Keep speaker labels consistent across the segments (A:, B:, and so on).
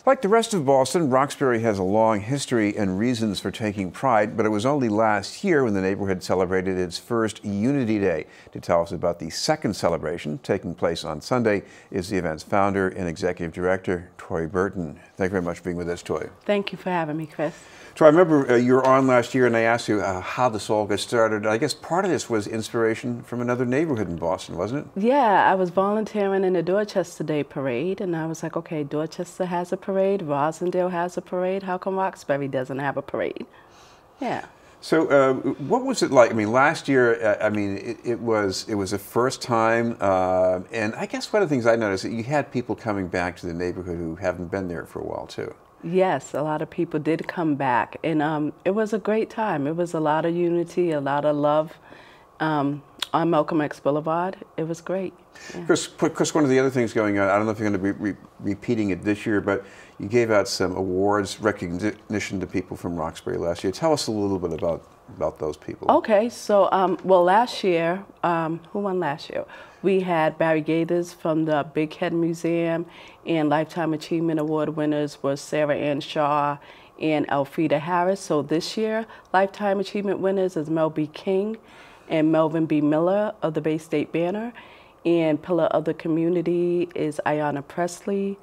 A: Like the rest of Boston, Roxbury has a long history and reasons for taking pride, but it was only last year when the neighborhood celebrated its first Unity Day. To tell us about the second celebration, taking place on Sunday, is the event's founder and executive director, Toy Burton. Thank you very much for being with us, Toy.
B: Thank you for having me, Chris.
A: So I remember you were on last year and I asked you how this all got started. I guess part of this was inspiration from another neighborhood in Boston, wasn't it?
B: Yeah, I was volunteering in the Dorchester Day Parade, and I was like, okay, Dorchester has a parade, Rosendale has a parade, how come Roxbury doesn't have a parade? Yeah.
A: So what was it like? I mean, last year, it was the first time, and I guess one of the things I noticed is that you had people coming back to the neighborhood who haven't been there for a while, too.
B: Yes, a lot of people did come back, and it was a great time. It was a lot of unity, a lot of love on Malcolm X Boulevard. It was great. Yeah.
A: Chris, one of the other things going on, I don't know if you're going to be repeating it this year, but you gave out some awards, recognition to people from Roxbury last year. Tell us a little bit about those people.
B: Okay, so, well, last year, who won last year? We had Barry Gaithers from the Big Head Museum, and Lifetime Achievement Award winners were Sarah Ann Shaw and Elfrida Harris. So this year, Lifetime Achievement winners is Mel B. King and Melvin B. Miller of the Bay State Banner, and Pillar of the Community is Ayanna Presley.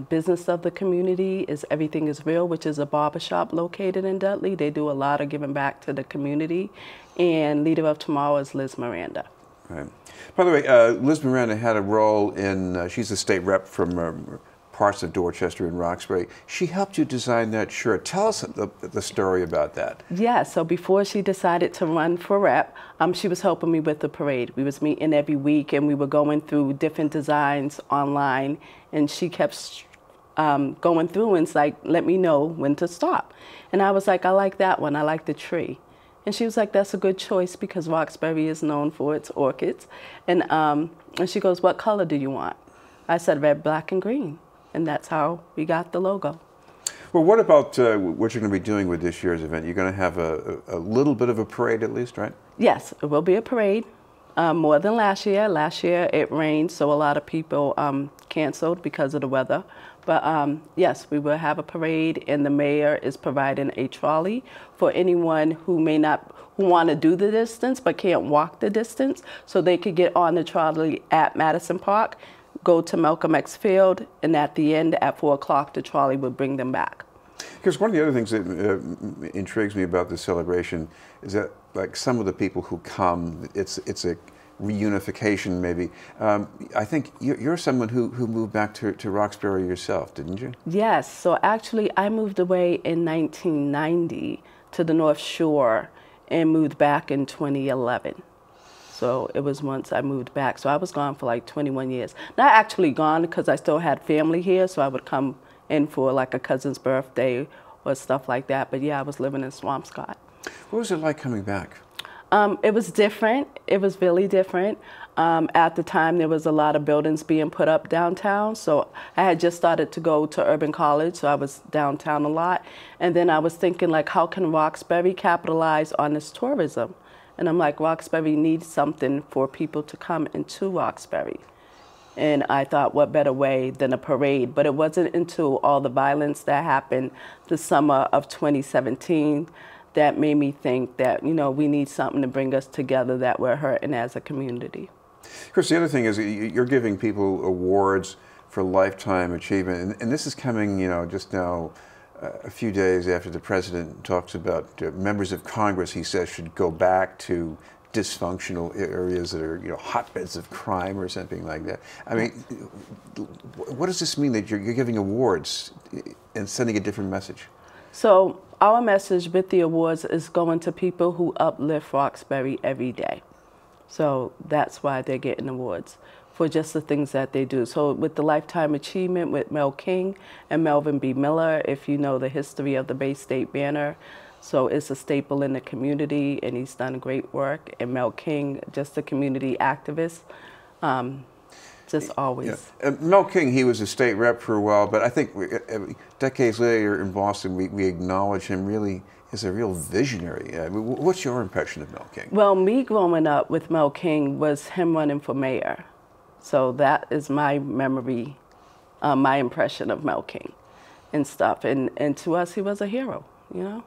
B: Business of the Community is Everything is Real, which is a barbershop located in Dudley. They do a lot of giving back to the community. And Leader of Tomorrow is Liz Miranda.
A: Right. By the way, Liz Miranda had a role in, she's a state rep from parts of Dorchester and Roxbury. She helped you design that shirt. Tell us the story about that.
B: Yeah, so before she decided to run for rep, she was helping me with the parade. We was meeting every week and we were going through different designs online, and she kept going through and it's like, let me know when to stop. And I was like, I like that one, I like the tree. And she was like, that's a good choice because Roxbury is known for its orchids. And she goes, what color do you want? I said red, black, and green. And that's how we got the logo.
A: Well, what about what you're going to be doing with this year's event? You're going to have a little bit of a parade at least, right?
B: Yes, it will be a parade. More than last year. Last year it rained, so a lot of people canceled because of the weather. But yes, we will have a parade, and the mayor is providing a trolley for anyone who who want to do the distance but can't walk the distance, so they could get on the trolley at Madison Park, go to Malcolm X Field, and at the end at 4 o'clock the trolley will bring them back.
A: Because one of the other things that intrigues me about this celebration is that, like, some of the people who come, it's a reunification maybe. I think you're someone who moved back to Roxbury yourself, didn't you?
B: Yes, so actually I moved away in 1990 to the North Shore and moved back in 2011. So it was once I moved back. So I was gone for like 21 years. Not actually gone because I still had family here, so I would come in for like a cousin's birthday or stuff like that. But yeah, I was living in Swampscott.
A: What was it like coming back?
B: It was different. It was really different. At the time, there was a lot of buildings being put up downtown. So I had just started to go to Urban College, so I was downtown a lot. And then I was thinking, like, how can Roxbury capitalize on this tourism? And I'm like, Roxbury needs something for people to come into Roxbury. And I thought, what better way than a parade? But it wasn't until all the violence that happened the summer of 2017 that made me think that, you know, we need something to bring us together that we're hurting as a community.
A: Chris, the other thing is you're giving people awards for lifetime achievement, and this is coming, you know, just now a few days after the president talks about members of Congress, he says, should go back to dysfunctional areas that are, you know, hotbeds of crime or something like that. I mean, what does this mean that you're giving awards and sending a different message?
B: So our message with the awards is going to people who uplift Roxbury every day. So that's why they're getting awards, for just the things that they do. So with the Lifetime Achievement with Mel King and Melvin B. Miller, if you know the history of the Bay State Banner, so it's a staple in the community, and he's done great work. And Mel King, just a community activist, just always.
A: Yeah. Mel King, he was a state rep for a while, but I think decades later in Boston, we acknowledge him really as a real visionary. What's your impression of Mel King?
B: Well, me growing up with Mel King was him running for mayor. So that is my memory my impression of Mel King and stuff. And to us, he was a hero, you know?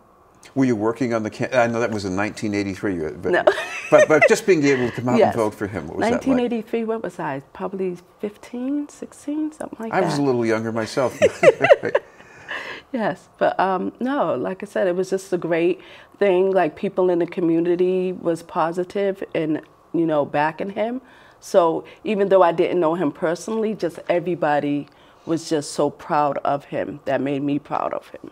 A: Were you working on the I know that was in 1983, but,
B: No.
A: but just being able to come out
B: Yes.
A: and vote for him, what was that like?
B: 1983, what was I? Probably 15, 16, something like that.
A: I was a little younger myself.
B: Yes, but no, like I said, it was just a great thing. Like, people in the community was positive and, you know, backing him. So even though I didn't know him personally, just everybody was just so proud of him. That made me proud of him.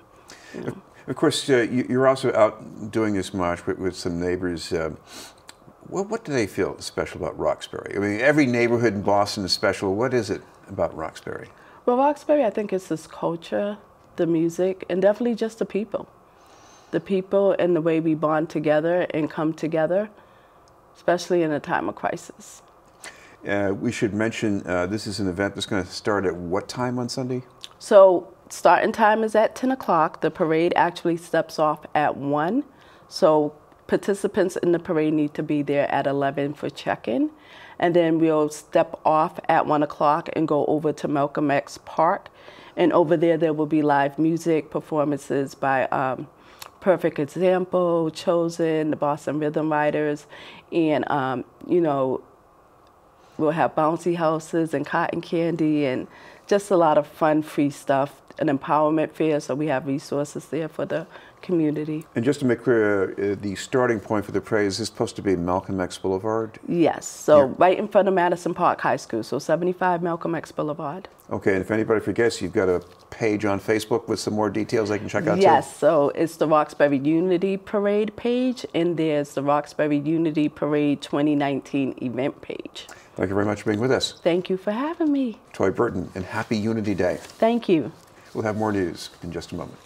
B: You know?
A: Of course, you're also out doing this march with some neighbors. What do they feel special about Roxbury? I mean, every neighborhood in Boston is special. What is it about Roxbury?
B: Well, Roxbury, I think it's this culture, the music, and definitely just the people. The people and the way we bond together and come together, especially in a time of crisis.
A: We should mention this is an event that's going to start at what time on Sunday?
B: So starting time is at 10 o'clock. The parade actually steps off at 1. So participants in the parade need to be there at 11 for check-in. And then we'll step off at 1 o'clock and go over to Malcolm X Park. And over there will be live music performances by Perfect Example, Chosen, the Boston Rhythm Riders, and, you know, we'll have bouncy houses and cotton candy and just a lot of fun, free stuff, an empowerment fair, so we have resources there for the community.
A: And just to make clear, the starting point for the parade, is this supposed to be Malcolm X Boulevard?
B: Yes, so
A: Yeah.
B: right in front of Madison Park High School, so 75 Malcolm X Boulevard.
A: Okay, and if anybody forgets, you've got a page on Facebook with some more details they can check out too?
B: Yes, so it's the Roxbury Unity Parade page, and there's the Roxbury Unity Parade 2019 event page.
A: Thank you very much for being with us.
B: Thank you for having me.
A: Toy Burton, and happy Unity Day.
B: Thank you.
A: We'll have more news in just a moment.